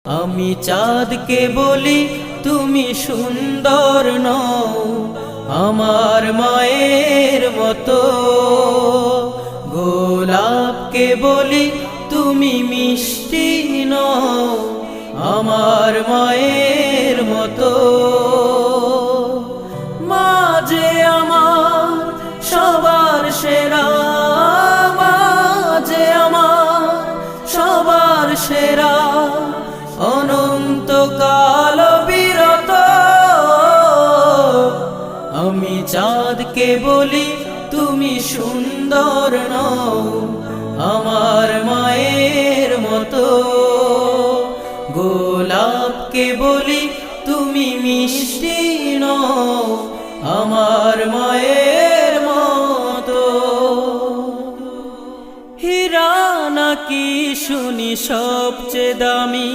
আমি চাঁদকে বলি তুমি সুন্দর নও আমার মায়ের মতো, গোলাপকে বলি তুমি মিষ্টি নও আমার মায়ের মতো। মা যে আমার সবার সেরা, মা যে আমার সবার সেরা, অনন্তকাল বিরত। আমি চাঁদকে বলি তুমি সুন্দর নও আমার মায়ের মতো, গোলাপকে বলি তুমি মিষ্টি নও আমার মায়ের মতো। হীরা নাকি শুনি সবচেয়ে দামি,